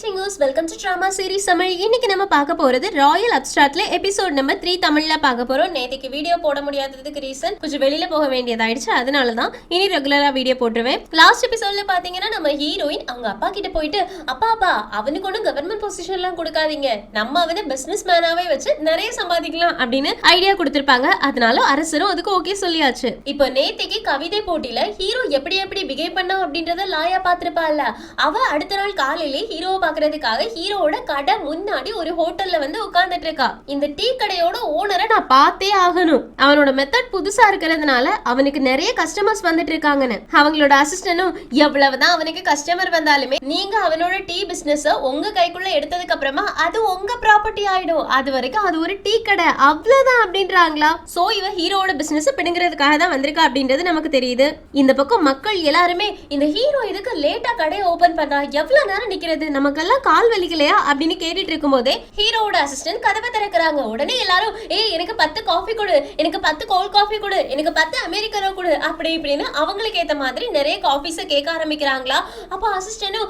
Singers welcome to drama series Tamil. இன்னைக்கு நம்ம பார்க்க போறது ராயல் அப்ஸ்ட்ராக்ட்ல எபிசோட் நம்பர் 3 தமிழ்ல பார்க்க போறோம். நேற்றுக்கு வீடியோ போட முடியாததுக்கு ரீசன் கொஞ்சம் வெளியில போக வேண்டியதாயிடுச்சு, அதனாலதான் இனி ரெகுலரா வீடியோ போட்டுருவேன். லாஸ்ட் எபிசோட்ல பாத்தீங்கன்னா நம்ம ஹீரோயின் அவங்க அப்பா கிட்ட போயிட்டு அப்பா அவனுக்கு ஒன்றும் கவர்மெண்ட் பொசிஷன் எல்லாம் கொடுக்காதீங்க, நம்ம அவனை பிசினஸ் மேனாவே வச்சு நிறைய சம்பாதிக்கலாம் அப்படின்னு ஐடியா கொடுத்திருப்பாங்க. அதனால அரசரும் அதுக்கு ஓகே சொல்லியாச்சு. இப்போ நேற்றுக்கு கவிதை போட்டியில ஹீரோ எப்படி பிஹேவ் பண்ணா அப்படின்றத லாயா பாத்திருப்பாள்ல, அவ அடுத்த நாள் காலையிலே ஹீரோவை பாக்குறதுக்காக ஹீரோவோட கடை முன்னாடி ஒரு ஹோட்டல்ல வந்து உட்கார்ந்துட்டு இருக்கா. இந்த டீ கடையோட ஓனரை நான் பார்த்தே ஆகணும், அவனோட மெத்தட் புதுசா இருக்கிறதுனால அவனுக்கு நிறைய கஸ்டமர்ஸ் வந்துட்டு இருக்காங்கன்னு. அவங்களோட அசிஸ்டன்டும் எவ்வளவுதான் அவனுக்கு கஸ்டமர் வந்தாலுமே நீங்க அவனோட டீ பிசினஸ் உங்க கைக்குள்ள எடுத்ததுக்கு அப்புறமா அது உங்க ப்ராப்பர்ட்டி ஆயிடும், அது வரைக்கும் அது ஒரு டீ கடை அவ்வளவுதான் அப்படின்றாங்களா. சோ இவ ஹீரோவோட பிசினஸ் பிடுங்கிறதுக்காக தான் வந்திருக்கா அப்படின்றது நமக்கு தெரியுது. இந்த பக்கம் மக்கள் எல்லாருமே இந்த ஹீரோ இதுக்கு லேட்டா கடையை ஓபன் பண்றா, எவ்வளவு நேரம் நிக்கிறது, நமக்கெல்லாம் கால் வலிக்கலையா அப்படின்னு கேட்டுட்டு இருக்கும் போதே ஹீரோவோட அசிஸ்டன்ட் கதவை திறக்கிறாங்க. உடனே எல்லாரும் எனக்கு 10 காஃபி கொடு, எனக்கு 10 கோல்ட் காஃபி கொடு, எனக்கு 10 அமெரிக்கனோ கொடு அப்படி இப்படின்னு அவங்களுக்கு ஏத்த மாதிரி நிறைய காஃபிஸ கேட்க ஆரம்பிக்கிறாங்களா. அப்ப அசிஸ்டன்டும்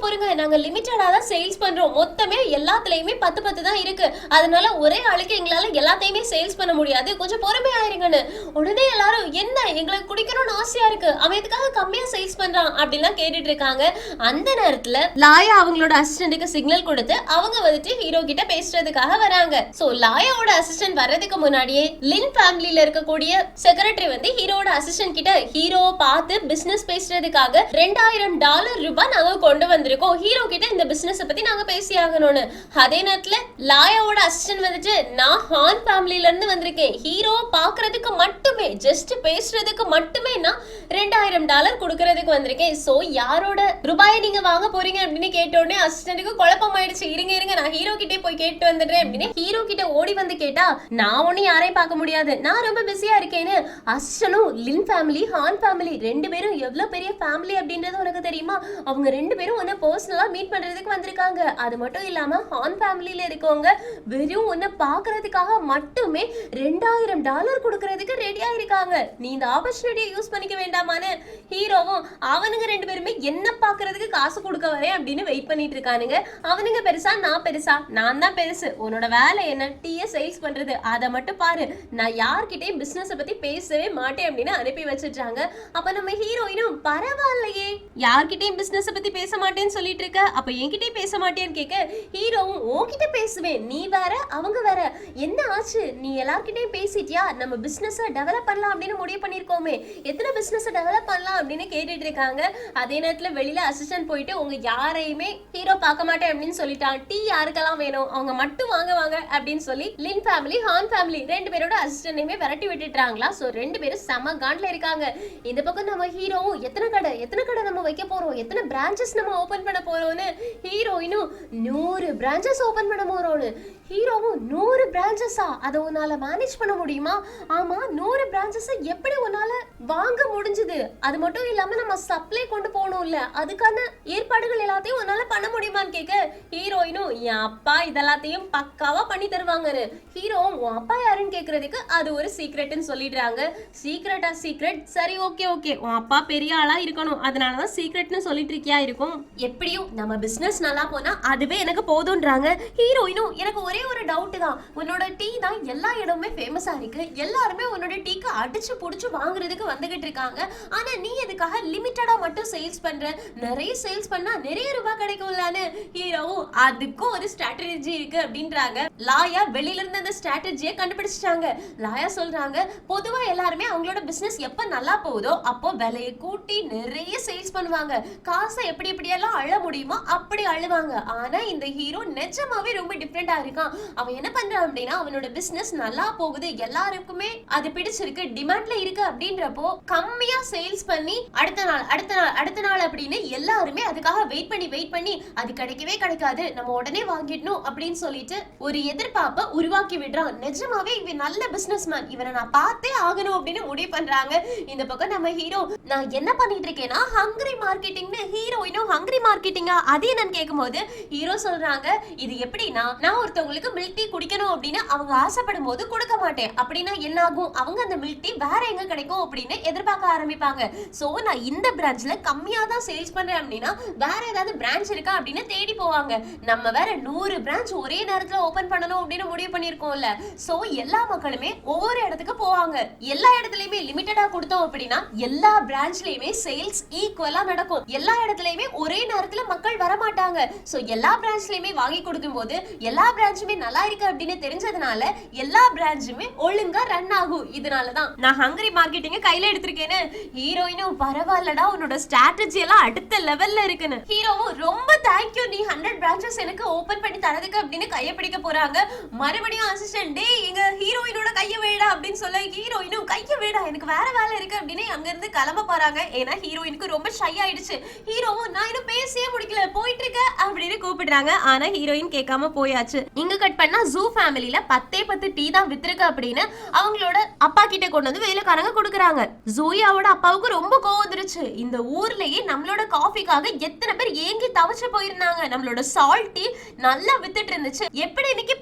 பொறுங்க நாங்க லிமிட்டடா தான் சேல்ஸ் பண்றோம், மொத்தமே எல்லாத்துலயுமே 10 தான் இருக்கு, அதனால ஒரே ஆளுக்கு எங்களால எல்லாத்தையுமே சேல்ஸ் பண்ண முடியாது, கொஞ்சம் பொறுமையாயிருங்கன்னு. உடனே எல்லாரும் என்ன எங்களுக்கு குடிக்கணும்னு ஆசையா இருக்கு, அவன் எதுக்காக கம்மியா சேல்ஸ் பண்றான் அப்படிலாம் கேட்டுட்டு இருக்காங்க. அந்த நேரத்துல லாயா அவங்களோட அசிஸ்டன்ட்டுக்கு சிக்னல் கொடுத்து அவங்க வந்துட்டு ஹீரோ கிட்ட பேசுறதுக்காக வராங்க. சோ லாயாவோட அசிஸ்டன்ட் வர்றதுக்கு முன்னாடியே லின் ஃபேமிலில இருக்கக்கூடிய செக்ரட்டரி வந்து ஹீரோவோட அசிஸ்டன்ட் கிட்ட ஹீரோவை பார்த்து பிசினஸ் பேசுறதுக்காக $2000 நாங்க கொண்டு வந்திருக்கோம், ஹீரோ கிட்ட இந்த பிசினஸ் பத்தி நாங்க பேசி ஆகணும்னு. அதே நேரத்துல லாயாவோட அசிஸ்டன்ட் வந்துட்டு நான் ஹான் ஃபேமிலில இருந்து வந்திருக்கேன், ஹீரோ பாக்குறதுக்கு மட்டுமே ஜஸ்ட் பேசுறதுக்கு மட்டுமே நான் $2000 கொடுக்கறதுக்கு வந்திருக்கேன், சோ யாரோட ரூபாயை நீங்க வாங்க போறீங்க அப்படின்னு கேட்ட உடனே அசிஸ்டன்ட்டுக்கு குழப்பம் ஆயிடுச்சு. இருங்க நான் ஹீரோ கிட்டே போய் கேட்டு வந்துடுறேன் அப்படின்னு ஹீரோ கிட்ட ஓடி வந்து கேட்டா நான் ஒண்ணு யாரையும் பார்க்க முடியாது, நான் ரொம்ப பிஸியா இருக்கேன்னு. அசிஸ்டனும் லின் ஃபேமிலி ஹான் ஃபேமிலி ரெண்டு பேரும் எவ்வளவு பெரிய ஃபேமிலி அப்படின்றது உனக்கு தெரியுமா, அவங்க ரெண்டு பேரும் உன்னை பர்சனலா மீட் பண்றதுக்கு வந்திருக்காங்க. அது மட்டும் இல்லாம ஹான் ஃபேமிலியில இருக்கவங்க வெறும் உன்னை பாக்குறதுக்காக மட்டுமே $2000 கொடுக்கறதுக்கு ரெடியா இருக்காங்க, நீ இந்த ஆப்பர்ச்சுனிட்டியை யூஸ் பண்ணிக்க வேண்டாமான்னு ஹீரோவும் அவனுங்க ரெண்டு பேருமே என்ன பாக்குறதுக்கு காசு கொடுக்க வரேன் அப்படின்னு வெயிட் பண்ணிட்டு இருக்கானுங்க. அவனுங்க பெருசா நான் பெருசா, நான் தான் பெருசு, உன்னோட வேலை என்ன டீயை சேல்ஸ் பண்றது, அதை மட்டும் பாரு, நான் யார்கிட்டயும் பிசினஸ் பத்தி பேசவே மாட்டேன் அப்படின்னு அனுப்பி வச்சிட்டாங்க. அப்ப நம்ம ஹீரோயினும் பரவாயில்லையே யார்கிட்டயும் பிசினஸ் பத்தி பேச மாட்டேன்னு சொல்லிட்டு இருக்க, அப்ப என்கிட்டயும் பேச மாட்டேன்னு கேட்க ஹீரோவும் உன்கிட்ட பேசுவேன், நீ வேற அவங்க வேற, என்ன ஆச்சு நீ எல்லார்கிட்டயும் பேசிட்டியா, நம்ம பிசினஸ் டெவலப் பண்ணலாம் அப்படின்னு முடிவு பண்ணிருக்கோமே, எத்தனை பிசினஸ் டெவலப் பண்ணலாம் அப்படின்னு கேட்டுட்டு இருக்காங்க. அதே நேரத்துல வெளியில அசிஸ்டன்ட் போயிட்டு உங்க யாரையுமே ஹீரோ பார்க்க மாட்டேன் அப்படின்னு சொல்லிட்டான், டீ யாருக்கெல்லாம் வேணும் அவங்க மட்டும் வாங்க அப்படின்னு சொல்லி லின் ஃபேமிலி ஹான் ஃபேமிலி ரெண்டு பேரோட அசிஸ்டன்டையுமே விரட்டி விட்டுட்டாங்களா. சோ ரெண்டு பேரும் செம காண்ட்ல இருக்காங்க. இந்த பக்கம் நம்ம ஹீரோவும் எத்தனை கடை நம்ம வைக்க போறோம், எத்தனை பிரான்ச்சஸ் நம்ம ஓபன் பண்ண போறோம்னு ஹீரோயினும் 100 பிரான்ச்சஸ் ஓபன் பண்ண போறோம்னு. ஹீரோவும் 100 பிரான்ச்சஸா, அதை உன்னால மேனேஜ் பண்ண முடியுமா, ஆமா 100 பிரான்ச்சஸ் எப்படி உன்னால வாங்க முடிஞ்சது, அது மட்டும் இல்லாம நம்ம சப்ளை கொண்டு போகணும்ல, அதுக்கான ஏற்பாடுகள் எல்லாத்தையும் உன்னால பண்ண முடியுமான்னு கேட்க ஹீரோயினும் என் அப்பா இதெல்லாத்தையும் பக்காவா பண்ணி தருவாங்கன்னு. ஹீரோவும் உன் அப்பா யாருன்னு கேக்குறதுக்கு அது ஒரு சீக்ரெட்னு சொல்லிடுறாங்க. சீக்ரெட், சரி ஓகே உன் அப்பா பெரிய ஆளா இருக்கணும், அதனாலதான் சீக்ரெட்னு சொல்லிட்டு இருக்கியா இருக்கும், எப்படியும் நம்ம பிசினஸ் நல்லா போனா அதுவே எனக்கு போதும்ன்றாங்க. ஹீரோயினும் எனக்கு ஒரே ஒரு டவுட் தான், உன்னோட டீ தான் எல்லா இடமுமே ஃபேமஸா இருக்கு, எல்லாருமே உன்னோட டீக்கு அடிச்சு புடிச்சு வாங்குறதுக்கு வந்துகிட்டு இருக்காங்க, ஆனா நீ எதுக்காக லிமிட்டடா மட்டும் சேல்ஸ் பண்ற, நிறைய சேல்ஸ் பண்ணா நிறைய ரூபாய் கிடைக்கும்லான்னு. ஹீரோவும் அதுக்கும் ஒரு ஸ்ட்ராட்டஜி இருக்கு அப்படின்றாங்க. லாயா வெளியில இருந்து அந்த ஸ்ட்ராட்டஜியை கண்டுபிடிச்சிட்டாங்க. லாயா சொல்றாங்க பொதுவா எல்லாருமே அவங்களோட பிசினஸ் எப்ப நல்லா போகுதோ அப்போ விலையை கூட்டி நிறைய சேல்ஸ் பண்ணுவாங்க, காசை எப்படியெல்லாம் அள்ள முடியுமோ அப்படி அழுவாங்க. ஆனா இந்த ஹீரோ நிஜமாவே ரொம்ப டிஃப்ரெண்டா இருக்கான். அவன் என்ன பண்றான் அப்படின்னா அவனோட பிசினஸ் நல்லா போகுது, எல்லாருக்குமே அது பிடிச்சிருக்கு, டிமாண்ட்ல இருக்கு அப்படின்றப்போ கம்மியா சேல்ஸ் பண்ணி அடுத்த நாள் அப்படின்னு எல்லாருமே அதுக்காக வெயிட் பண்ணி அது கிடைக்காது, நம்ம உடனே வாங்கிடணும் அப்படின்னு சொல்லிட்டு ஒரு எதிர்பார்ப்பை உருவாக்கி விடுறான். நிஜமாவே இவன் நல்ல பிசினஸ்மேன், இவனை நான் பார்த்தே ஆகணும் அப்படின்னு முடிவு பண்றாங்க. இந்த பக்கம் நம்ம ஹீரோ நான் என்ன பண்ணிட்டு இருக்கேன்னா ஹங்கரி மார்க்கெட்டிங்னு. ஹீரோயினும் ஹங்கரி மார்க்கெட்டிங்கா அது என்னன்னு கேட்கும்போது ஹீரோ சொல்றாங்க இது எப்படின்னா நான் ஒருத்தவங்களை ஒருத்தவங்களுக்கு மில்க் டீ குடிக்கணும் அப்படின்னு அவங்க ஆசைப்படும் போது கொடுக்க மாட்டேன் அப்படின்னா என்ன ஆகும், அவங்க அந்த மில்க் டீ வேற எங்க கிடைக்கும் அப்படின்னு எதிர்பார்க்க ஆரம்பிப்பாங்க. சோ நான் இந்த பிரான்ச்ல கம்மியா தான் சேல்ஸ் பண்றேன் அப்படின்னா வேற ஏதாவது பிரான்ச் இருக்கா அப்படின்னு தேடி போவாங்க. நம்ம வேற 100 பிரான்ச் ஒரே நேரத்துல ஓபன் பண்ணணும் அப்படின்னு முடிவு பண்ணிருக்கோம்ல. சோ எல்லா மக்களுமே ஒவ்வொரு இடத்துக்கு போவாங்க. எல்லா இடத்துலயுமே லிமிட்டடா கொடுத்தோம் அப்படின்னா எல்லா பிரான்ச்லயுமே சேல்ஸ் ஈக்குவலா நடக்கும். எல்லா இடத்துலயுமே ஒரே நேரத்துல மக்கள் வர மாட்டாங்க. சோ எல்லா பிரான்ச்லயுமே வாங்கி கொடுக்கும் போது எல்லா பிரான்ச்சுமே நல்லா இருக்கு அப்படின்னு தெரிஞ்சதுனால எல்லா பிரான்ச்சுமே ஒழுங்கா ரன் ஆகும். இதனாலதான் நான் ஹங்கரி மார்க்கெட்டிங்க கையில எடுத்திருக்கேன்னு. ஹீரோயினும் பரவாயில்லடா உன்னோட ஸ்ட்ராட்டஜி எல்லாம் அடுத்த லெவல்ல இருக்குன்னு. ஹீரோவும் ரொம்ப தேங்க்யூ நீ 100 பிரான்ச்சஸ் எனக்கு ஓபன் பண்ணி தரதுக்கு அப்படின்னு கைய பிடிக்க போறாங்க. மறுபடியும் அசிஸ்டன்ட் டே எங்க ஹீரோயினோட கைய வேடா அப்படின்னு சொல்ல ஹீரோயினும் கைய வேடா எனக்கு வேற வேலை இருக்கு அப்படின்னு அங்க இருந்து கிளம்ப போறாங்க. ஏன்னா ஹீரோயினுக்கு ரொம்ப ஷை ஆயிடுச்சு. ஹீரோவும் நான் இன்னும் பேசியே முடிக்கல போயிட்டு இருக்க அப்படின்னு கூப்பிடுறாங்க. ஆனா ஹீரோயின் கேட்காம போயாச்சு. இங்க கட் பண்ணா ஜூ ஃபேமிலில 10 டீ தான் வித்திருக்கு அப்படின்னு அவங்களோட அப்பா கிட்ட கொண்டு வந்து வேலைக்காரங்க கொடுக்குறாங்க. ஜூயாவோட அப்பாவுக்கு ரொம்ப கோவம் வந்துருச்சு. இந்த ஊர்லயே நம்மளோட காஃபிக்காக எத்தனை பேர் ஏங்கி தவச்சு போயிருந்தாங்க. நம்மளோட சால்ட் டீ நல்லா வித்துட்டு இருந்துச்சு, எப்படி இன்னைக்கு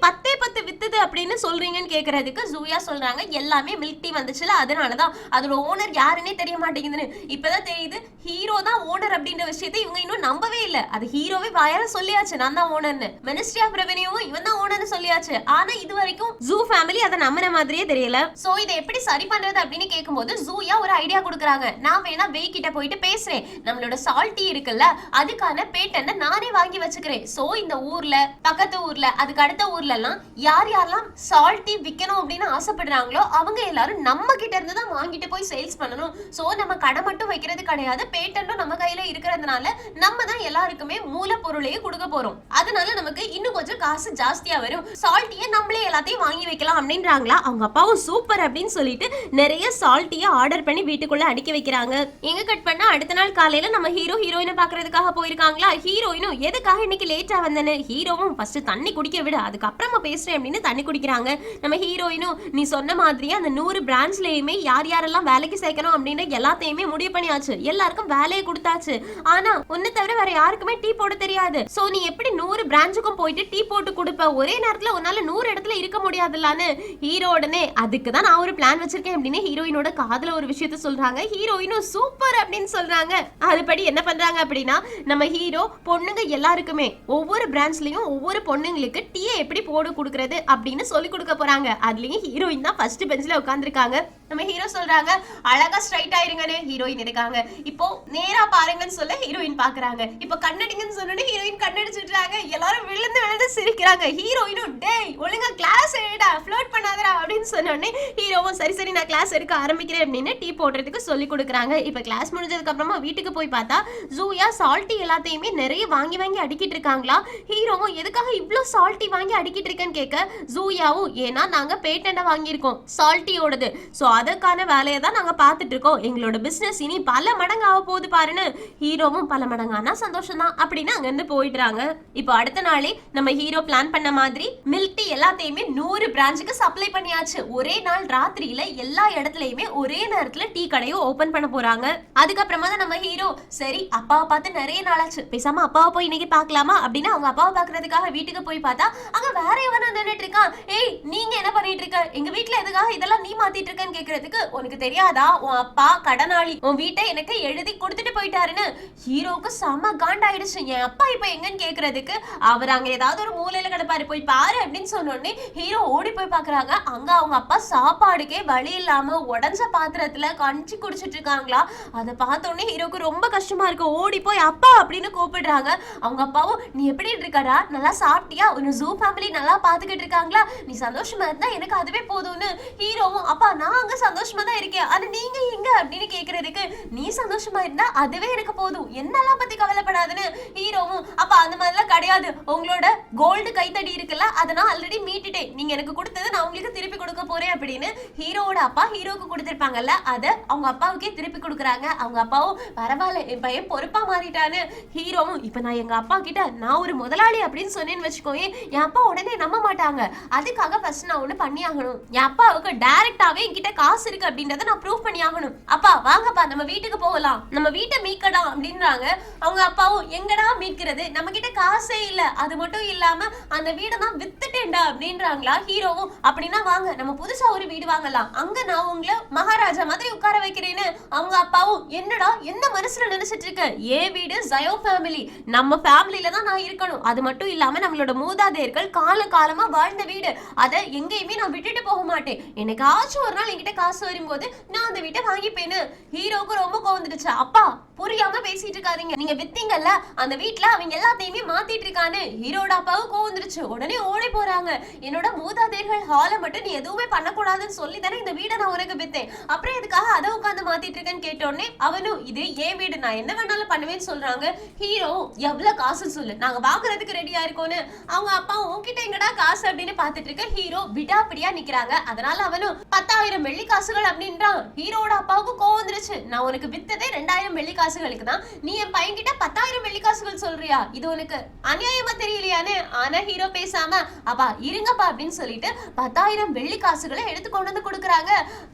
10 வித்துது அப்படின்னு சொல்றீங்கன்னு கேக்குறதுக்கு ஜூயா சொல்றாங்க எல்லாமே மில்க் டீ வந்துச்சுல அதனாலதான். அதோட ஓனர் யாருன்னே தெரிய மாட்டேங்குதுன்னு. இப்பதான் தெரியுது ஹீரோ தான் ஓனர் அப்படின்ற விஷயத்தை இவங்க இன்னும் நம்பவே இல்ல. அது ஹீரோவே வாயால சொல்லியாச்சு நான் தான் ஓனர்னு. மினிஸ்ட்ரி ஆஃப் ரெவென்யூவும் இவன் தான் ஓனர்னு சொல்லியாச்சு. ஆனா இது வரைக்கும் ஜூ ஃபேமிலி அதை நம்பின மாதிரியே தெரியல. சோ இதை எப்படி சரி பண்றது அப்படின்னு கேட்கும்போது ஜூயா ஒரு ஐடியா கொடுக்குறாங்க. நான் வேணா வே கிட்ட போயிட்டு பேசுறேன், நம்மளோட சால்ட் டீ இருக்குல்ல அதுக்கான பேட்டன்ட் நானே வாங்கி வச்சுக்கிறேன். சோ இந்த ஊர்ல பக்கத்து ஊர்ல அதுக்கு அடுத்த ஊர்ல எல்லாம் யாரெல்லாம் சால்ட் டீ விற்கணும் அப்படின்னு ஆசைப்படுறாங்களோ அவங்க எல்லாரும் நம்ம கிட்ட இருந்து தான் வாங்கிட்டு போய் சேல்ஸ் பண்ணணும். சோ நம்ம கடை மட்டும் வைக்கிறது கிடையாது, பேட்டன்ட்டும் நம்ம கையில இருக்கிறதுனால நம்ம தான் எல்லாருக்குமே மூலப்பொருளையே கொடுக்க போறோம். அதனால நமக்கு இன்னும் கொஞ்சம் காசு ஜாஸ்தியா வரும். சால்ட் டீயை நம்மளே எல்லாத்தையும் வாங்கி வைக்கலாம் அப்படின்றாங்களா. அவங்க அப்பாவும் சூப்பர் அப்படின்னு சொல்லிட்டு நிறைய சால்ட் டீயை ஆர்டர் பண்ணி வீட்டுக்குள்ள அடிக்க வைக்கிறாங்க. எங்க கட் பண்ணா அடுத்த நாள் காலையில நம்ம ஹீரோயினை பாக்குறதுக்காக போயிருக்காங்களா. ஹீரோயினும் எதுக்காக இன்னைக்கு லேட்டா வந்தேன்னு. ஹீரோவும் ஃபர்ஸ்ட் தண்ணி குடிக்க விடு அதுக்கப்புறமா பேசுறேன் அப்படின்னு தண்ணி குடிக்கிறாங்க. நம்ம ஹீரோயினும் நீ சொன்ன மாதிரியே அந்த 100 பிரான்ச்லயுமே யார் யாரெல்லாம் வேலைக்கு சேர்க்கணும் அப்படின்னு எல்லாத்தையுமே முடிவு பண்ணியாச்சு. எல்லாருக்கும் வேலையை கொடுத்தாச்சு. ஆனா ஒன்னு தவிர வேற யாருக்குமே டீ போட தெரியாது. சோ நீ எப்படி 100 பிரான்ச்சுக்கும் போயிட்டு டீ போட்டு கொடுப்ப, ஒரே நேரத்துல உன்னால 100 இடத்துல இருக்க முடியாதுல்லான்னு ஹீரோ உடனே அதுக்கு தான் நான் ஒரு பிளான் வச்சிருக்கேன் அப்படின்னு ஹீரோயினோட காதுல ஒரு விஷயத்த சொல்றாங்க. ஹீரோயினும் சூப்பர் அப்படின்னு சொல்றாங்க. அதுபடி என்ன பண்றாங்க அப்படின்னா நம்ம ஹீரோ பொண்ணுங்க எல்லாருக்குமே ஒவ்வொரு பிரான்ச்லயும் ஒவ்வொரு பொண்ணுங்களுக்கு டீயை எப்படி போட்டு கொடுக்கறது அப்படின்னு சொல்லி கொடுக்க போறாங்க. அதுலயும் ஹீரோயின் தான் ஃபர்ஸ்ட் பெஞ்ச்ல உட்கார்ந்துருக்காங்க. நம்ம ஹீரோ சொல்றாங்க அழகா ஸ்ட்ரைட் ஆயிருங்கன்னு. ஹீரோயின் இருக்காங்க. இப்போ நேரா பாருங்கன்னு சொல்ல ஹீரோயின் பாக்குறாங்க. இப்போ கண்ணடிங்கன்னு சொன்னோட ஹீரோயின் கண்ணடிச்சிடுறாங்க. எல்லாரும் விழுந்து விழுந்து சிரிக்கிறாங்க. ஹீரோயினும் டேய் ஒழுங்கா கிளாஸ் எடுடா ஃப்ளர்ட் பண்ணாதடா அப்படின்னு சொன்னோடனே ஹீரோவும் சரி சரி நான் கிளாஸ் எடுக்க ஆரம்பிக்கிறேன் அப்படின்னு டீ போடுறதுக்கு சொல்லி கொடுக்குறாங்க. இப்போ கிளாஸ் முடிஞ்சதுக்கு அப்புறமா வீட்டுக்கு போய் பார்த்தா ஜூயா சால்ட்டி எல்லாத்தையுமே நிறைய வாங்கி வாங்கி அடிக்கிட்டு இருக்காங்களா. ஹீரோவும் எதுக்காக இவ்ளோ சால்ட்டி வாங்கி அடிக்கிட்டு இருக்கேன்னு கேட்க ஜூயாவும் ஏன்னா நாங்க பேட்டன்ட வாங்கியிருக்கோம் சால்ட்டியோடது. சோ அதற்கான வேலையை தான் நாங்க பார்த்துட்டு இருக்கோம். எங்களோட பிசினஸ் இனி பல மடங்கு ஆக போகுது பாருன்னு. ஹீரோவும் பல மடங்கானா சந்தோஷம் தான் அப்படின்னு அங்க இருந்து போயிடுறாங்க. இப்போ அடுத்த நாளே நம்ம ஹீரோ பிளான் பண்ண மாதிரி மில்க் டீ எல்லாத்தையுமே 100 பிரான்ச்சுக்கு சப்ளை பண்ணியாச்சு. ஒரே நாள் ராத்திரியில எல்லா இடத்துலயுமே ஒரே நேரத்துல டீ கடையும் ஓபன் பண்ண போறாங்க. அதுக்கப்புறமா தான் நம்ம ஹீரோ சரி அப்பாவை பார்த்து நிறைய நாளாச்சு பேசாம அப்பாவை போய் இன்னைக்கு பாக்கலாமா அப்படின்னு அவங்க அப்பாவை பாக்குறதுக்காக வீட்டுக்கு போய் பார்த்தா அங்க வேற எவனா நின்னுட்டு இருக்கான். ஏய் நீங்க என்ன பண்ணிட்டு இருக்க, எங்க வீட்டுல எதுக்காக இதெல்லாம் நீ மாத்திட்டு இருக்கன்னு கேக்குறதுக்கு உனக்கு தெரியாதா உன் அப்பா கடனாளி, உன் வீட்டை எனக்கு எழுதி கொடுத்துட்டு போயிட்டாருன்னு. ஹீரோக்கு செம காண்டாயிடுச்சு. என் அப்பா இப்ப எங்கன்னு கேக்குறதுக்கு அவர் அங்க ஏதாவது ஒரு மூலையில கிடப்பாரு போய் பாரு அப்படின்னு சொன்னோடனே ஹீரோ ஓடி போய் பாக்குறாங்க. அங்க அவங்க அப்பா சாப்பாடுக்கே வழி இல்லாம உடஞ்ச பாத்திரத்துல கஞ்சி குடிச்சிட்டு இருக்காங்களா. அதை பார்த்தோன்னே ஹீரோக்கு ரொம்ப கஷ்டமா இருக்கு. ஓடி போய் அப்பா அப்படின்னு கூப்பிடுறாங்க. அவங்க அப்பாவும் நீ எப்படி இருக்கடா, நல்லா சாப்பிட்டியா, ஒரு ஜூ ஃபேமிலி நல்லா பாத்துக்கிட்டு இருக்காங்களா, நீ சந்தோஷமா இருந்தா எனக்கு அதுவே போதும்னு. ஹீரோவும் அப்பா நான் அங்க சந்தோஷமா தான் இருக்கேன் ஆனா நீங்க எங்க அப்படின்னு கேக்குறதுக்கு நீ சந்தோஷமா இருந்தா அதுவே எனக்கு போதும் என்னெல்லாம் பத்தி கவலைப்படாதுன்னு. ஹீரோவும் அப்பா அந்த மாதிரிலாம் கிடையாது, உங்களோட கோல்டு கைத்தடி இருக்குல்ல அதை நான் ஆல்ரெடி மீட்டுட்டேன், நீங்க எனக்கு கொடுத்தது நான் உங்களுக்கு திருப்பி கொடுக்க போறேன் அப்படின்னு ஹீரோவோட அப்பா ஹீரோக்கு கொடுத்திருப்பாங்கல்ல அதை அவங்க அப்பாவுக்கே திருப்பி கொடுக்குறாங்க. அவங்க அப்பாவும் பரவாயில்ல என் பையன் பொறுப்பா மாறிட்டான்னு. ஹீரோவும் இப்ப நான் எங்க அப்பா கிட்ட நான் ஒரு முதலாளி அப்படின்னு சொன்னேன்னு வச்சுக்கோயே என் அப்பா உடனே நம்ப மாட்டாங்க. அதுக்காக ஃபர்ஸ்ட் நான் ஒண்ணு பண்ணி ஆகணும், என் அப்பாவுக்கு டைரக்டாவே என்கிட்ட காசு இருக்கு அப்படின்றத நான் ப்ரூவ் பண்ணி ஆகணும். அப்பா வாங்கப்பா நம்ம வீட்டுக்கு போகலாம், நம்ம வீட்டை மீட்கலாம் அப்படின்றாங்க. அவங்க அப்பாவும் எங்கடா மீட்கிறது, நம்ம நம்ம கிட்ட காசே இல்ல, அது மட்டும் இல்லாம அந்த வீடை தான் வித்துட்டேன்டா அப்படின்றாங்களா. ஹீரோவும் அப்படின்னா வாங்க நம்ம புதுசா ஒரு வீடு வாங்கலாம், அங்க நான் உங்களை மகாராஜா மாதிரி உட்கார வைக்கிறேன்னு. அவங்க அப்பாவும் என்னடா என்ன மனசுல நினைச்சிட்டு இருக்க, ஏன் வீடு ஜயோ ஃபேமிலி, நம்ம ஃபேமிலில தான் நான் இருக்கணும், அது மட்டும் இல்லாம நம்மளோட மூதாதையர்கள் கால காலமா வாழ்ந்த வீடு, அதை எங்கேயுமே நான் விட்டுட்டு போக மாட்டேன், என்னைக்காச்சும் ஒரு நாள் என்கிட்ட காசு வரும்போது நான் அந்த வீட்டை வாங்கிப்பேன்னு. ஹீரோவுக்கு ரொம்ப கோவம் வந்துடுச்சு. அப்பா புரியாம பேசிட்டு இருக்காதீங்க, நீங்க வித்தீங்கல்ல அந்த வீட்டுல அவங்க எல்லாத்தையுமே மாத்திட்டு இருக்கான்னு. ஹீரோட அப்பாவும் கோவம் வந்துருச்சு. உடனே ஓடி போறாங்க. என்னோட மூதாதையர்கள் ஹால மட்டும் நீ எதுவுமே பண்ணக்கூடாதுன்னு சொல்லி தானே இந்த வீடை நான் உனக்கு வித்தேன், அப்புறம் எதுக்காக அதை உட்காந்து மாத்திட்டு இருக்கேன்னு கேட்டோடனே அவனும் இது ஏன் வீடு, நான் என்ன வேணாலும் பண்ணுவேன்னு சொல்றாங்க. ஹீரோ எவ்வளவு காசுன்னு சொல்லு, நாங்க வாங்குறதுக்கு ரெடியா இருக்கோன்னு. அவங்க அப்பா உன்கிட்ட எங்கடா காசு அப்படின்னு பாத்துட்டு இருக்க. ஹீரோ விடாப்பிடியா நிக்கிறாங்க. அதனால அவனும் 10,000 வெள்ளி காசுகள் அப்படின்றான். ஹீரோட அப்பாவுக்கு கோவம் வந்துருச்சு. நான் உனக்கு வித்ததே 2,000 வெள்ளி காசுகளுக்கு தான், நீ என் பையன் கிட்ட 10,000 வெள்ளி காசுகள் சொல்றியா, இது உனக்கு அநியாயமா தெரியலையான்னு. ஆனா ஹீரோ பேசாம அப்பா இருங்கப்பா அப்படின்னு சொல்லிட்டு 10,000 வெள்ளி காசுகளை எடுத்து கொண்டு வந்து கொடுக்குறாங்க.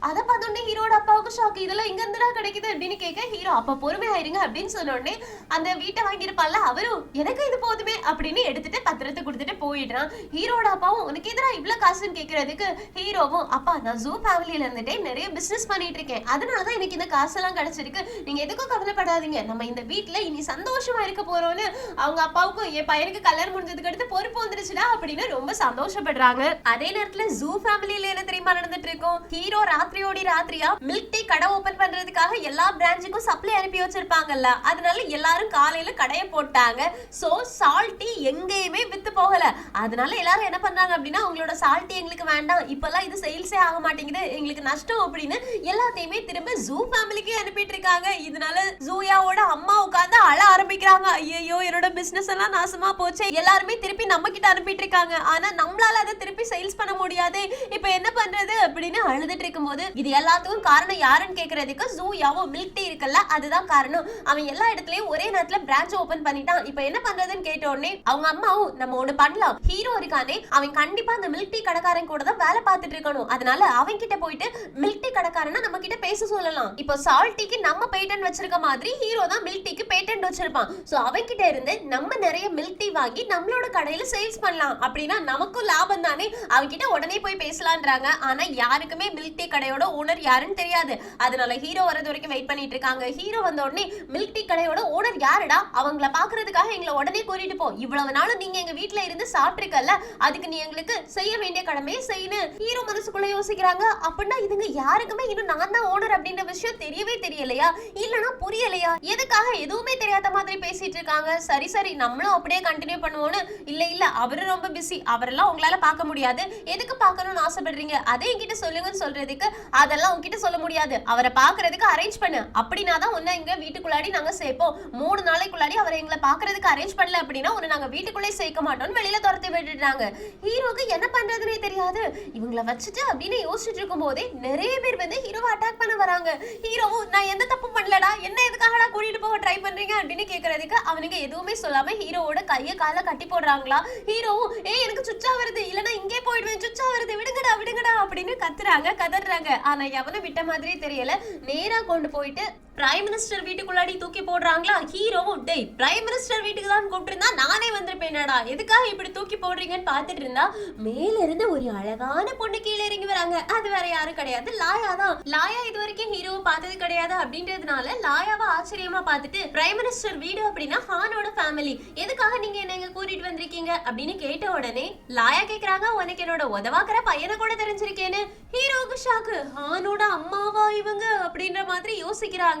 அதை பார்த்தோன்னே ஹீரோட அப்பாவுக்கு ஷாக், இதெல்லாம் இங்க இருந்துடா கிடைக்குது அப்படின்னு கேட்க. ஹீரோ அப்ப பொறுமையாயிருங்க அப்படின்னு சொன்ன உடனே அந்த வீட்டை வாங்கியிருப்பால அவரும் எனக்கு இது போதுமே அப்படின்னு எடுத்துட்டு பத்திரத்தை கொடுத்துட்டு போயிடுறான். ஹீரோட அப்பாவும் உனக்கு எதிரா இவ்வளவு காசுன்னு கேட்கறதுக்கு ஹீரோவும் அப்பா நான் ஜூ ஃபேமிலியில இருந்துட்டே நிறைய பிசினஸ் பண்ணிட்டு இருக்கேன், அதனாலதான் எனக்கு இந்த காசெல்லாம் கிடைச்சிருக்கு, நீங்க எதுக்கும் கவலைப்படாதீங்க, நம்ம இந்த வீட்டுல இனி சந்தோஷமா இருக்க போறோம்னு. அவங்க அப்பாவுக்கும் என் பையனுக்கு கல்யாணம் முடிஞ்சதுக்கு அடுத்து பொறுப்பு வந்துருச்சுடா அப்படின்னு ரொம்ப சந்தோஷப்படுறாங்க. அதே நேரத்துல ஜூ ஃபேமிலியில என்ன தெரியுமா நடந்துட்டு இருக்கும், ஹீரோ ராத்திரியோடி ராத்திரியா மில்க் டீ கடை ஓபன் பண்றதுக்காக எல்லா பிரான்ச்சுக்கும் சப்ளை அனுப்பி வச்சிருப்பாங்கல்ல, அதனால எல்லாரும் காலையில கடையை போட்டாங்க. சோ சால்ட் டீ எங்கேயுமே வித்து போகல. அதனால எல்லாரும் என்ன பண்றாங்க அப்படின்னா அவங்களோட சால்ட் டீ எங்களுக்கு வேண்டாம், இப்பெல்லாம் இது சேல்ஸே ஆக மாட்டேங்குது, எங்களுக்கு நஷ்டம் அப்படின்னு எல்லாத்தையுமே திரும்ப ஜூ ஃபேமிலிக்கு அனுப்பிட்டு இருக்காங்க. இதனால ஜூயாவோட அம்மா உட்கார்ந்து அழ ஆரம்பிக்கிறாங்க. ஐயோ என்னோட பிசினஸ் எல்லாம் நாசமா போச்சு, எல்லாருமே திருப்பி நம்ம கிட்ட அனுப்பிட்டு இருக்காங்க, ஆனா நம்மளால அதை திருப்பி சேல்ஸ் பண்ண முடியாது, இப்ப என்ன பண்றது அப்படின்னு அழுதுட்டு இருக்கும்போது இது எல்லாத்துக்கும் காரணம் யாருன்னு கேக்குறதுக்கு ஜூயாவோ மில்க் டீ இருக்குல்ல அதுதான் காரணம், அவன் எல்லா இடத்துலயும் ஒரே நேரத்துல பிரான்ச் ஓபன் பண்ணிட்டான், இப்ப என்ன பண்றதுன்னு கேட்ட உடனே அவங்க அம்மாவும் நம்ம ஒண்ணு பண்ணலாம், ஹீரோ இருக்கானே அவன் கண்டிப்பா அந்த மில்க் டீ கடைக்காரன் கூட தான் வேலை பார்த்துட்டு இருக்கணும், அதனால அவன் கிட்ட போயிட்டு மில்க் டீ கடைக்காரனா நம்ம கிட்ட பேச சொல்லலாம். இப்போ சால்ட் டீக்கு நம்ம பேட்டன் வச்சிருக்க மாதிரி ஹீரோ தான் மில்க் டீக்கு பேட்டன் வச்சிருப்பான். சோ அவன் கிட்ட இருந்து நம்ம நிறைய மில்க் டீ வாங்கி நம்மளோட கடையில சேல்ஸ் பண்ணலாம், அப்படின்னா நமக்கும் லாபம் தானே, அவன் கிட்ட உடனே போய் பேசலான்றாங்க. ஆனா யாருக்குமே மில்க் டீ கடையோட ஓனர் யாருன்னு தெரியாது, அதனால ஹீரோ வரது வரைக்கும் வெயிட் பண்ணிட்டு இருக்காங்க. ஹீரோ வந்த உடனே மில்க் டீ கடையோட ஓனர் யாருடா, அவங்கள பாக்குறதுக்காக எங்களை உடனே கூட்டிட்டு போ, இவ்வளவு நாளும் நீங்க எங்க வீட்டுல இருந்து சாப்பிட்டுருக்கல, அதுக்கு நீ எங்களுக்கு செய்ய வேண்டிய கடமையை செய்யணும். ஹீரோ மனசுக்குள்ள யோசிக்கிறாங்க, அப்படின்னா இதுங்க யாருக்குமே இன்னும் நான் தான் ஓனர் அப்படின்ற விஷயம் தெரியவே தெரியலையா, இல்லனா புரியலையா, எதுக்காக எதுவுமே தெரியாத மாதிரி பேசிட்டு இருக்காங்க. சரி சரி நம்மளும் அப்படியே கண்டினியூ பண்ணுவோம்னு. இல்ல அவரு ரொம்ப பிஸி, அவரெல்லாம் உங்களால பார்க்க முடியாது, எதுக்கு பார்க்கணும்னு ஆசைப்படுறீங்க அதை என்கிட்ட சொல்லுங்கன்னு சொல்றதுக்கு அதெல்லாம் உங்ககிட்ட சொல்ல முடியாது, அவரை பாக்குறதுக்கு அரேஞ்ச் பண்ணு, அப்படின்னா தான் உன்னை இங்க வீட்டுக்குள்ளாடி நாங்க சேர்ப்போம், 3 நாளைக்குள்ளாடி அவரை எங்களை பாக்குறதுக்கு அரேஞ்ச் பண்ணல அப்படின்னா உன்னை நாங்க வீட்டுக்குள்ளே சேர்க்க மாட்டோம்னு வெளியில துரத்தி விட்டுட்டாங்க. ஹீரோக்கு என்ன பண்றதுன்னே தெரியாது. இவங்களை வச்சுட்டு அப்படின்னு யோசிச்சுட்டு இருக்கும் போதே நிறைய பேர் வந்து ஹீரோவை அட்டாக் பண்ண வராங்க. ஹீரோவும் நான் எந்த தப்பு பண்ணலடா, என்ன எதுக்காகடா கூட்டிட்டு போக ட்ரை பண்றீங்க அப்படின்னு கேக்குறதுக்கு அவனுங்க எதுவுமே சொல்லாம ஹீரோவோட கையை காலை கட்டி போடுறாங்களா. ஹீரோவும் எனக்கு சுச்சா வருது, இல்லனா இங்கே போயிடுவேன், சுச்சா வருது, விடுங்கடா விடுங்கடா அப்படின்னு கதறாங்க. ஆனா எவனை விட்ட மாதிரியே தெரியல. நேரா கொண்டு போயிட்டு பிரைம் மினிஸ்டர் வீட்டுக்குள்ளாடி தூக்கி போடுறாங்களா. ஹீரோவும் டேய் பிரைம் மினிஸ்டர் வீட்டுக்கு தான் கூப்பிட்டு நானே வந்திருப்பேனடா, எதுக்காக இப்படி தூக்கி போடுறீங்கன்னு பாத்துட்டு இருந்தா மேல இருந்து ஒரு அழகான பொண்ணு கீழே இறங்கி வராங்க. அது வேற யாரும் கிடையாது, லாயா தான். லாயா இது வரைக்கும் ஹீரோவை பார்த்தது கிடையாது அப்படின்றதுனால லாயாவை ஆச்சரியமா பார்த்துட்டு பிரைம் மினிஸ்டர் வீடு அப்படின்னா ஹானோட ஃபேமிலி, எதுக்காக நீங்க என்ன எங்க கூட்டிட்டு வந்திருக்கீங்க அப்படின்னு கேட்ட உடனே லாயா கேக்குறாங்க உனக்கு என்னோட உதவாக்குற பையனை கூட தெரிஞ்சிருக்கேன்னு. ஹீரோவுக்கு ஷாக்கு, ஹானோட அம்மாவா இவங்க அப்படின்ற மாதிரி யோசிக்கிறாங்க.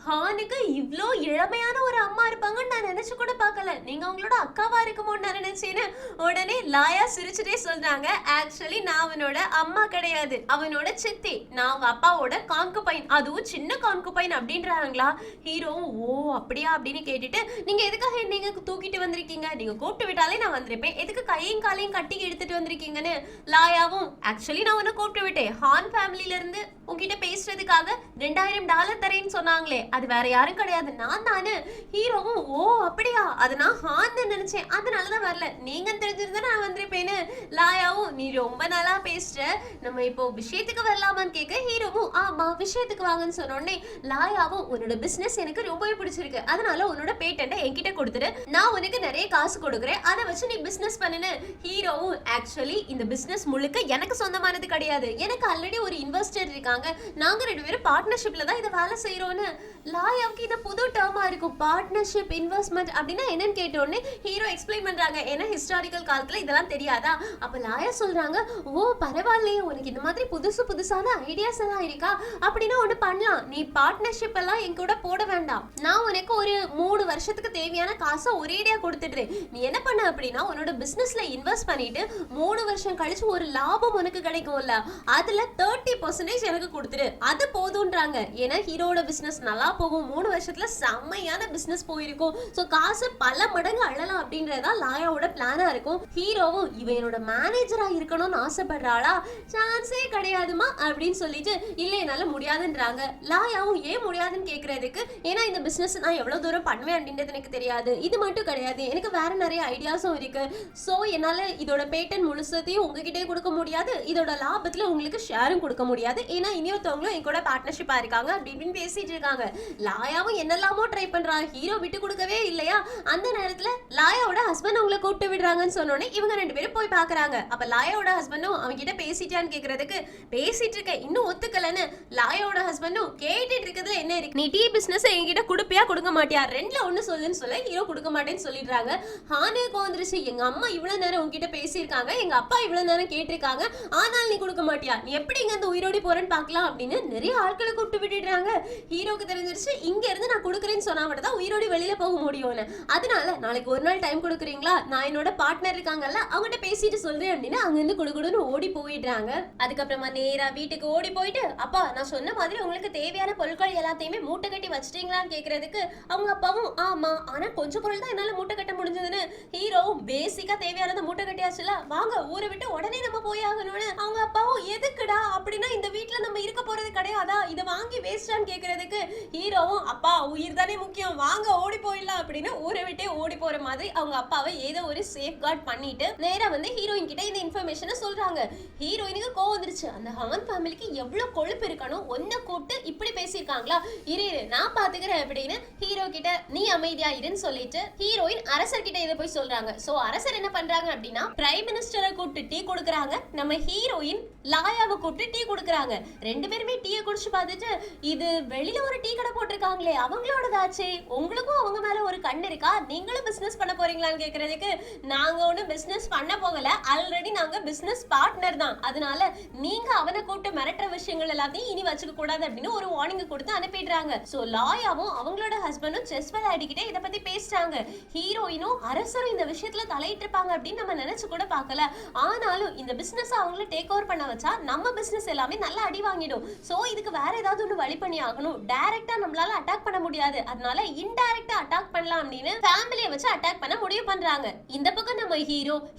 ஹானுக்கு இவ்ளோ இளமையான ஒரு அம்மா இருப்பாங்கன்னு நான் நினைச்சு கூட பார்க்கல, நீங்க உங்களோட அக்காவா இருக்குமோன்னு நான் நினைச்சேன்னு. உடனே லாயா சிரிச்சுட்டே சொல்றாங்க, ஆக்சுவலி நான் அவனோட அம்மா கிடையாது, அவனோட சித்தி, நான் அவங்க அப்பாவோட கான்குபைன், அதுவும் சின்ன கான்குபைன் அப்படின்றாங்களா. ஹீரோ ஓ அப்படியா அப்படின்னு கேட்டுட்டு நீங்க எதுக்காக நீங்க தூக்கிட்டு வந்திருக்கீங்க, நீங்க கூப்பிட்டு விட்டாலே நான் வந்திருப்பேன், எதுக்கு கையும் காலையும் கட்டி எடுத்துட்டு வந்திருக்கீங்கன்னு. லாயாவும் ஆக்சுவலி நான் உன்னை கூப்பிட்டு விட்டேன், ஹான் ஃபேமிலில இருந்து உன்கிட்ட பேசுறதுக்காக $2000 தரேன்னு சொன்னாங்களே அது வேற யாரும் கிடையாது, நான் தானு. ஹீரோவும் ஓ அப்படியா, அது நான் ஹான்னு நினைச்சேன், அதனாலதான் வரல, நீங்க தெரிஞ்சிருந்தா நான் வந்திருப்பேன்னு. லாயாவும் நீ ரொம்ப நல்லா பேசுற, நம்ம இப்போ விஷயத்துக்கு வரலாமான்னு கேட்க ஹீரோவும் ஆமா விஷயத்துக்கு வாங்கன்னு சொன்னோடனே லாயாவும் உன்னோட பிசினஸ் எனக்கு ரொம்பவே பிடிச்சிருக்கு, அதனால உன்னோட பேட்டன்ட்டை என்கிட்ட கொடுத்துரு, நான் உனக்கு நிறைய காசு கொடுக்குறேன், அதை வச்சு நீ பிசினஸ் பண்ணுன்னு. ஹீரோவும் ஆக்சுவலி இந்த பிசினஸ் முழுக்க எனக்கு சொந்தமானது கிடையாது, எனக்கு ஆல்ரெடி ஒரு இன்வெஸ்டர் இருக்காங்க, நாங்க 2 பேரும் பார்ட்னர்ஷிப்ல தான் இதை வேலை செய்யறோம்னு. லாயாவுக்கு இது புது டேர்மா இருக்கும், பார்ட்னர்ஷிப் இன்வெஸ்ட்மெண்ட் அப்படின்னா என்னன்னு கேட்டோடனே ஹீரோ எக்ஸ்பிளைன் பண்றாங்க, ஏன்னா ஹிஸ்டாரிக்கல் காலத்துல இதெல்லாம் தெரியாதா. அப்ப லாயா சொல்றாங்க ஓ பரவாயில்லையே, உனக்கு இந்த மாதிரி புதுசு புதுசான ஐடியாஸ் எல்லாம் இருக்கா, அப்படின்னா ஒண்ணு பண்ணலாம், நீ பார்ட்னர்ஷிப் எல்லாம் என் கூட போட வேண்டாம், நான் உனக்கு ஒரு 3 வருஷத்துக்கு தேவையான காசை ஒரேடியா கொடுத்துடுறேன், நீ என்ன பண்ண அப்படின்னா உன்னோட பிசினஸ்ல இன்வெஸ்ட் பண்ணிட்டு 3 வருஷம் கழிச்சு ஒரு லாபம் உனக்கு கிடைக்கும்ல, அதுல 30% எனக்கு கொடுத்துரு, அது போதும்ன்றாங்க. ஏன்னா ஹீரோட பிசினஸ் நல்லா போகும், 3 வருஷத்துல செம்மையான பிசினஸ் போயிருக்கும், சோ காசு பல மடங்கு அழலாம் அப்படின்றதா லாயாவோட பிளானா இருக்கும். ஹீரோவும் இவனோட மேனேஜரா இருக்கணும்னு ஆசைப்படுறாளா, சான்ஸே கிடையாதுமா அப்படின்னு சொல்லிட்டு இல்ல என்னால முடியாதுன்றாங்க. லாயாவும் ஏன் முடியாதுன்னு கேக்குறதுக்கு, ஏன்னா இந்த பிசினஸ் நான் எவ்வளவு தூரம் பண்ணுவேன் அப்படின்றது எனக்கு தெரியாது, இது மட்டும் கிடையாது எனக்கு வேற நிறைய ஐடியாஸும் இருக்கு, சோ என்னால இதோட பேட்டன் முழுசத்தையும் உங்ககிட்டே கொடுக்க முடியாது, இதோட லாபத்துல உங்களுக்கு ஷேரும் கொடுக்க முடியாது, ஏன்னா இனியொருத்தவங்களும் என் கூட பார்ட்னர்ஷிப்பா இருக்காங்க அப்படின்னு பேசிட்டு இருக்காங்க. லாயாவும் என்னெல்லாமோ ட்ரை பண்றா, ஹீரோ விட்டு கொடுக்கவே இல்லையா. அந்த நேரத்துல லாயாவோட ஹஸ்பண்ட் அவங்களை கூப்பிட்டு விடுறாங்கன்னு சொன்னோடனே இவங்க 2 பேரும் போய் பாக்குறாங்க. அப்ப லாயாவோட ஹஸ்பண்டும் அவங்க கிட்ட பேசிட்டான்னு கேக்குறதுக்கு பேசிட்டு இருக்க இன்னும் ஒத்துக்கலன்னு லாயாவோட ஹஸ்பண்டும் கேட்டுட்டு இருக்கிறதுல என்ன இருக்கு, நீ டீ பிசினஸ் என்கிட்ட கொடுப்பியா கொடுக்க மாட்டியா, 2ல ஒண்ணு சொல்லுன்னு சொல்ல ஹீரோ கொடுக்க மாட்டேன்னு சொல்லிடுறாங்க. ஹானுக்கு வந்துருச்சு, எங்க அம்மா இவ்வளவு நேரம் உங்ககிட்ட பேசியிருக்காங்க, எங்க அப்பா இவ்வளவு நேரம் கேட்டிருக்காங்க, ஆனால் நீ கொடுக்க மாட்டியா, நீ எப்படி இங்க அந்த உயிரோடி போறேன்னு பாக்கலாம் அப்படின்னு நிறைய ஆட்களை கூப்பிட்டு விட்டுடுறாங்க. ஹீரோக்கு தெரிஞ்சிருச்சு இங்க இருந்து நான் கொடுக்குறேன்னு சொன்னா மட்டும் தான் உயிரோடி வெளியில போக முடியும்னு, அதனால நாளைக்கு ஒரு நாள் டைம் கொடுக்குறீங்களா, நான் என்னோட பார்ட்னர் இருக்காங்கல்ல அவங்ககிட்ட பேசிட்டு சொல்றேன் அப்படின்னு அங்க இருந்து குடுகுடுன்னு ஓடி போயிடுறாங்க. அதுக்கப்புறமா நேரா வீட்டுக்கு ஓடி போயிட்டு அப்பா நான் சொன்ன மாதிரி உங்களுக்கு தேவையான பொருட்கள் எல்லாத்தையுமே மூட்டை கட்டி வச்சிட்டீங்களான்னு கேக்குறதுக்கு அவங்க அப்பாவும் ஆமா ஆனா கொஞ்சம் பொருள் தான் என்னால மூட்டை கட்ட முடிஞ்சதுன்னு. ஹீரோவும் பேசிக்கா தேவையானதை மூட்டை கட்டியாச்சுல, வாங்க ஊரை விட்டு உடனே நம்ம போய் ஆகணும்னு. அவங்க அப்பாவும் எதுக்குடா அப்படின்னா இந்த வீட்டுல நம்ம இருக்க போறது கிடையாதா, இதை வாங்கி வேஸ்டான்னு கேக்குறதுக்கு ஹீரோவும் அப்பா உயிர் தானே முக்கியம், வாங்க ஓடி போயிடலாம் அப்படின்னு ஊரை விட்டே ஓடி போற மாதிரி அவங்க அப்பாவை ஏதோ ஒரு சேஃப் கார்ட் பண்ணிட்டு நேரா வந்து ஹீரோயின் கிட்ட இந்த இன்ஃபர்மேஷனை சொல்றாங்க. ஹீரோயினுக்கு கோவம் வந்துருச்சு, அந்த ஹான் ஃபேமிலிக்கு எவ்வளவு கொழுப்பு இருக்கணும், ஒன்ன கூப்பிட்டு இப்படி பேசியிருக்காங்களா, இரு நான் பாத்துக்கிறேன் அப்படின்னு ஹீரோ கிட்ட நீ அமைதியா இருன்னு சொல்லிட்டு ஹீரோயின் அரசர் கிட்ட இதை போய் சொல்றாங்க. சோ அரசர் என்ன பண்றாங்க அப்படின்னா பிரைம் மினிஸ்டரை கூப்பிட்டு டீ கொடுக்குறாங்க, நம்ம ஹீரோயின் லாயாவை கூப்பிட்டு டீ கொடுக்குறாங்க. 2 பேருமே டீயை குடிச்சு பார்த்துட்டு இது வெளியில ஒரு டீ கடை போட்டிருக்காங்களே அவங்களோடதாச்சே, உங்களுக்கும் அவங்க மேல ஒரு கண் இருக்கா, நீங்களும் பிசினஸ் பண்ண போறீங்களான்னு கேக்குறதுக்கு நாங்க ஒன்னும் பிசினஸ் பண்ண போகல, ஆல்ரெடி நாங்க பிசினஸ் பார்ட்னர் தான், அதனால நீங்க அவனை கூப்பிட்டு மிரட்டுற விஷயங்கள் எல்லாத்தையும் இனி வச்சுக்க கூடாது அப்படின்னு ஒரு வார்னிங் கொடுத்து அனுப்பிடுறாங்க. சோ லாயாவும் அவங்களோட ஹஸ்பண்டும் செஸ் விளையாடிக்கிட்டே இதை பத்தி பேசுறாங்க. ஹீரோயினும் அரசரும் இந்த விஷயத்துல தலையிட்டு இருப்பாங்க அப்படின்னு நம்ம நினைச்சு கூட பார்க்கல, ஆனாலும் இந்த பிசினஸ் அவங்கள டேக் ஓவர் பண்ண வச்சா நம்ம பிசினஸ் எல்லாமே நல்லா அடி வாங்கிடும். சோ இதுக்கு வேற ஏதாவது ஒண்ணு வழி பண்ணி ஆகணும், டைரக்டா நம்மளால அட்டாக் பண்ண முடியாது, அதனால இன்டைரக்டா அட்டாக் பண்ணலாம் அப்படின்னு ஃபேமிலியை வச்சு அட்டாக் பண்ண முடிவு பண்றாங்க. இந்த பக்கம் நம்ம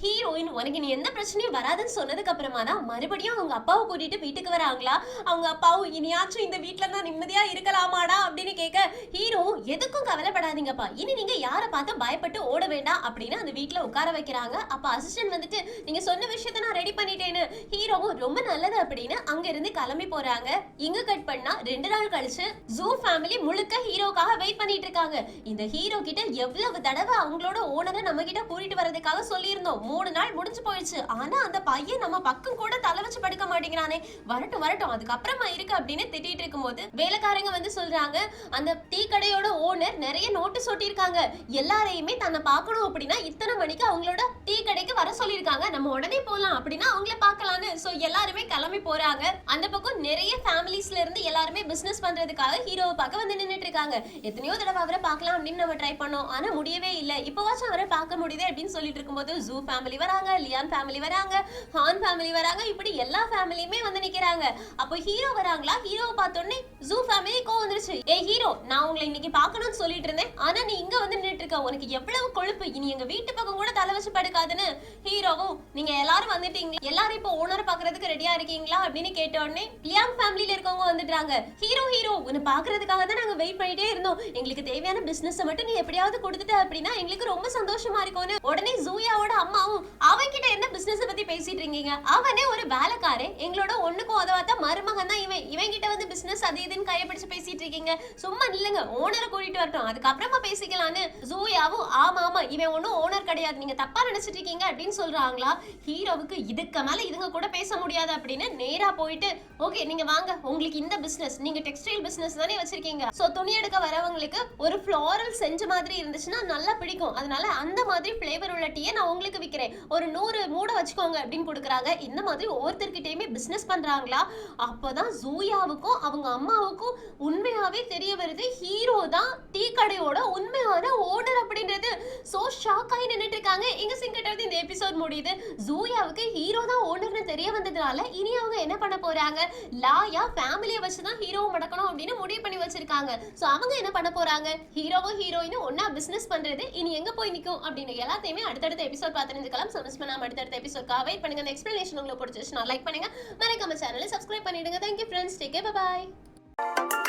ஹீரோயின் உனக்கு நீ எந்த பிரச்சனையும் வராதுன்னு சொன்னதுக்கு அப்புறமா தான் மறுபடியும் அவங்க அப்பாவை கூட்டிட்டு வீட்டுக்கு வராங்களா. அவங்க அப்பாவும் இனியாச்சும் இந்த வீட்டுல தான் நிம்மதியா இருக்கலாமாடா அப்படின்னு கேட்க ஹீரோ எதுக்கும் கவலைப்படாதீங்கப்பா, இனி நீங்க யாரை பார்த்து பயப்பட்டு ஓட வேண்டாம் அப்படின்னு அந்த வீட்டுல உட்கார வைக்கிறாங்க. அப்ப அசிஸ்டன்ட் வந்துட்டு நீங்க சொன்ன விஷயத்த நான் ரெடி பண்ணிட்டேன்னு ஹீரோவும் ரொம்ப நல்லது அப்படின்னு அங்க இருந்து கிளம்பி போறாங்க. இங்க கட் பண்ணா 2 நாள் கழிச்சு ஜூ ஃபேமிலி முழுக்க ஹீரோக்காக வெயிட் பண்ணிட்டு இருக்காங்க. இந்த ஹீரோ கிட்ட எவ்வளவு தடவை அவங்களோட ஓனரை நம்ம கிட்ட கூட்டிட்டு வரதுக்காக சொல்லியிருந்தோம், 3 நாள் முடிஞ்சு போயிடுச்சு, ஆனா அந்த பையன் நம்ம பக்கம் கூட தலை வச்சு படுக்க மாட்டேங்கிறானே, வரட்டும் அதுக்கப்புறமா இருக்கு அப்படின்னு திட்டிட்டு இருக்கும்போது வேலைக்காரங்க வந்து சொல்றாங்க அந்த டீ கடையோட ஓனர் நிறைய நோட்டீஸ் ஒட்டியிருக்காங்க, எல்லாரையுமே தன்னை பார்க்கணும் அப்படின்னா இத்தனை மணிக்கு அவங்களோட டீ கடைக்கு வர சொல்லியிருக்காங்க, நம்ம உடனே போலாம் அப்படின்னா அவங்கள பார்க்கலான்னு. சோ எல்லாருமே கிளம்பி போறாங்க. அந்த பக்கம் நிறைய ஃபேமிலிஸ்ல இருந்து எல்லாருமே பிசினஸ் பண்றதுக்காக ஹீரோவை பார்க்க வந்து நின்னுட்டு இருக்காங்க. எத்தனையோ தடவை அவரை பார்க்கலாம் அப்படின்னு நம்ம ட்ரை பண்ணோம், ஆனா முடியவே இல்லை, இப்போவாச்சும் அவரை பார்க்க முடியுது அப்படின்னு சொல்லிட்டு இருக்கும்போது ஜூ ஃபேமிலி வராங்க, லியான் ஃபேமிலி வராங்க, ஹான் ஃபேமிலி வராங்க, இப்படி எல்லா ஃபேமிலியுமே வந்து நிக்கிறாங்க. அப்போ ஹீரோ வராங்களா, ஹீரோவை பார்த்தோன்னே ஜூ ஃபேமிலி கோவம் வந்துருச்சு, ஏ ஹீரோ நான் உங்களை இன்னைக்கு பார்க்கணும்னு சொல்லிட்டு இருந்தேன், ஆனா நீ இங்க வந்து நின்னுட்டு இருக்க, உனக்கு எவ்வளவு கொழுப்பு, இனி எங்க வீட்டு பக்கம் கூட தலை வச்சு படுக்காதுன்னு ஹீரோவும் நீங்க எல்லாரும் வந்துட்டீங்க, எல்லாரும் இப்போ ஓனர் பாக்குறதுக்கு ரெடியா இருக்கீங்களா அப்படின்னு கேட்ட உடனே லியாங் ஃபேமிலில இருக்கவங்க வந்துட்டாங்க. ஹீரோ உன்னை பாக்குறதுக்காக தான் நாங்க வெயிட் பண்ணிட்டே இருந்தோம், எங்களுக்கு தேவையான பிசினஸ் மட்டும் நீ எப்படியாவது கொடுத்துட்ட அப்படின்னா எங்களுக்கு ரொம்ப சந்தோஷமா இருக்கும்னு உடனே ஜூயாவோட அம்மாவும் அவன்கிட்ட என்ன பிசினஸ் பத்தி பேசிட்டு இருக்கீங்க, அவனே ஒரு வேலைக்காரன், எங்களோட ஒண்ணுக்கும் உதவாத மருமகன் தான் இவன் கிட்ட வந்து பிசினஸ் அது இதுன்னு கையை பிடிச்சு பேசிட்டு இருக்கீங்க, சும்மா இல்லங்க ஓனரை கூட்டிட்டு வரட்டும் அதுக்கப்புறமா பேசிக்கலான்னு ஜூயாவும் ஆமா இவன் ஒன்னும் ஓனர் கிடையாது நீங்க தப்பா நினைச்சிட்டு இருக்கீங்க அப்படின்னு சொல்றாங்களா. ஹீரோவுக்கு இதுக்கு மேல இதுங்க கூட பேச முடியாது அப்படின்னு நேரா போயிட்டு ஓகே நீங்க வாங்க, உங்களுக்கு இந்த பிசினஸ், நீங்க டெக்ஸ்டைல் பிசினஸ் தானே வச்சிருக்கீங்க, சோ துணி எடுக்க வரவங்களுக்கு ஒரு ஃப்ளோரல் செஞ்ச மாதிரி இருந்துச்சுன்னா நல்லா பிடிக்கும், அதனால அந்த மாதிரி ஃபிளேவர் உள்ள டீயை நான் உங்களுக்கு விற்கிறேன், ஒரு 100 மூட வச்சுக்கோங்க அப்படின்னு கொடுக்குறாங்க. இந்த மாதிரி ஒவ்வொருத்தர்கிட்டயுமே பிசினஸ் பண்றாங்களா. அப்பதான் ஜூயாவுக்கும் அவங்க அம்மாவுக்கும் உண்மையாவே தெரிய வருது ஹீரோ தான் டீ கடையோட உண்மையான ஓனர் அப்படின்றது. சோ ஷாக் ஆகி நின்னுட்டு இருக்காங்க. எங்க சிங்கிட்ட இந்த எபிசோட் முடியுது. ஜூயாவுக்கு ஹீரோ தான் ஓனர்னு தெரிய வந்ததுனால இனி அவங்க என்ன பண்ண போறாங்க, லாயா ஃபேமிலியை வச்சுதான் ஹீரோவை மடக்கணும் அப்படின்னு முடிவு பண்ணி வச்சிருக்காங்க. சோ அவங்க என்ன பண்ண போறாங்க, ஹீரோவும் ஹீரோயினும் ஒன்னா பிசினஸ் பண்றது இனி எங்க போய் நிக்கும் அப்படின்னு எல்லாத்தையுமே அடுத்தடுத்த எபிசோட் பார்த்து தெரிஞ்சுக்கலாம். சோ மிஸ் பண்ணாம அடுத்தடுத்த எபிசோட்காக வெயிட் பண்ணுங்க. இந்த எக்ஸ்பிளனேஷன் உங்களுக்கு பிடிச்சிருச்சுன்னா லைக் பண்ணுங்க, மறக்காம சேனலை சப்ஸ்கிரைப் பண்ணிடுங்க. Thank you friends, take care, bye bye.